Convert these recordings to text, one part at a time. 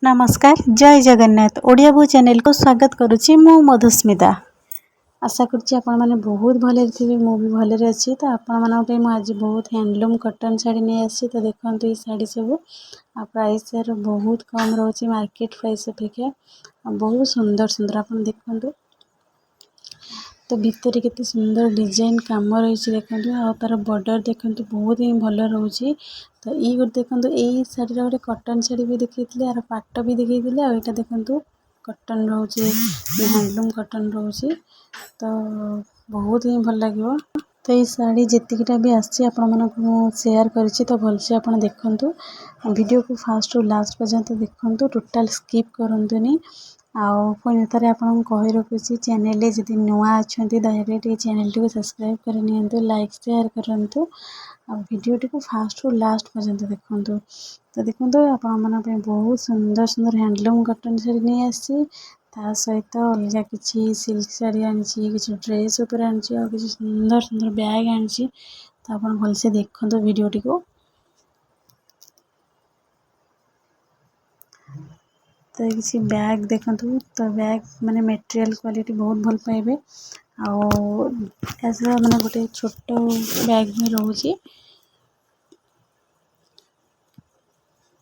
नमस्कार जय जगन्नाथ ओडिया बो चैनल को स्वागत करुच्ची मु मधुस्मिता। आशा करुच्ची आपण माने बहुत भले थे मु भी भले अच्छी। तो आपण आज बहुत हैंडलूम कटन शाड़ी नहीं आसी। तो देखो ये शाड़ी सब आ प्राइस बहुत कम रोचे मार्केट प्राइस अपेक्षा बहुत सुंदर सुंदर आप देखो। तो भितर केते सुंदर डिजाइन काम रही देखो आ तार बॉर्डर देखो बहुत ही भल रोचे। तो ये गोटे देखो यही शाड़ी गोटे कटन शाड़ी भी देखी यार पाट भी देखी आईटा देखो कटन रोचे हैंडलूम कटन रोचे। तो बहुत ही भल लगे। तो ये शाड़ी जीतिकटा भी आसी शेयर करी तो भलसे आप देखु वीडियो को फास्ट रु लास्ट पर्यंत देखु टोटाल स्किप करंतुनी। आउ पुणी थे आपको कही रखुच्छी चैनल जदि नुआ अच्छा दया चैनल टी सब्सक्राइब कर लाइक शेयर करूँ आ वीडियो टी फास्ट रु लास्ट पर्यंत देखु। तो देखो आप बहुत सुंदर सुंदर हैंडलूम कटन शाड़ी नहीं आसी सहित अलग किसी सिल्क शाड़ी आनी कि ड्रेस उपर आनी किसी सुंदर सुंदर बैग आनी। तो आप भलसे देखो वीडियो टी को। तो किसी बैग देखु तो बैग माने मटेरियल क्वालिटी बहुत भल पाइबे। ऐसा माने गोटे छोट बैग भी रोचे।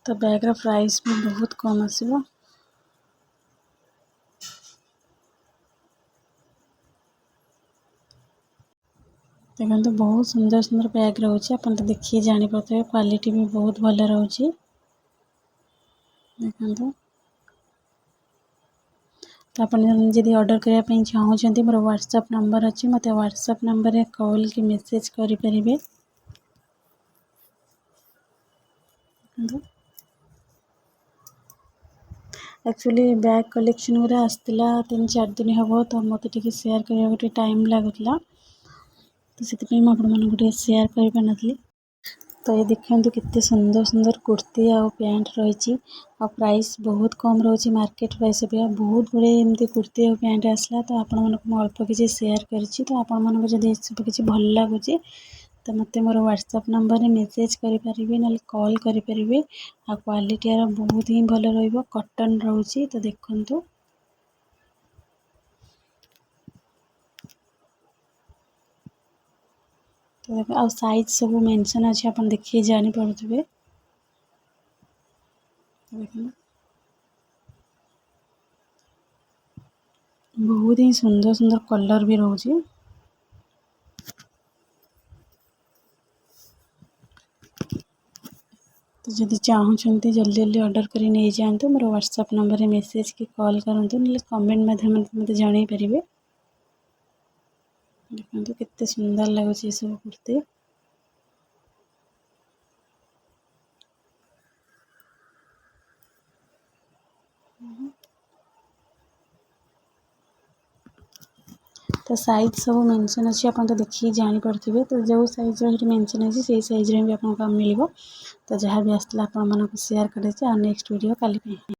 तो बैग रा प्राइस भी बहुत कम आसीबो। देखो बहुत सुंदर सुंदर बैग रोचे अपन तो देखिए जानी पाते क्वालिटी भी बहुत भल रोचे देखो। तो आप जब ऑर्डर करने चाहते मोर व्हाट्सएप नंबर अच्छी मत व्हाट्सएप नंबर रे कॉल कि मेसेज करें। एक्चुअली बैग कलेक्शन गुरा आसला 3-4 दिन हम तो मत शेयर करने टाइम लगुला। तो से मुझे शेयर कर पारि। तो ये देखते कितने सुंदर सुंदर कुर्ती आ पैंट रही प्राइस बहुत कम रोचे मार्केट प्राइस अपेक्षा बहुत गुड़े एमती कुर्ती और पैंट आसला। तो आपण अल्प किसी शेयर करी। तो आपको जब सब किसी भल लगुच तो मत मोर व्हाट्सएप नंबर मेसेज करें ना कॉल करें। आ क्वालिटी यार बहुत ही भल रटन रोचे। तो देखु तो आ साइज सब मेंशन अच्छे आप देखिए जानी पारे। बहुत ही सुंदर सुंदर कलर भी रोचे। तो जब चाहते जल्दी जल्दी ऑर्डर कर नहीं जातु मोर व्हाट्सएप नंबर मेसेज कि कॉल करूँ ना कमेंट माध्यम मत जन पारे। देखो कितने सुंदर लगुच सब कुर्ती। तो साइज सब मेंशन अच्छी आप तो देखिए जानी पारे। तो जो साइज मेंशन अच्छी से साइज भी आपको मिल। तो जहाँ भी आसला आप शेयर करें नेक्स्ट वीडियो काली।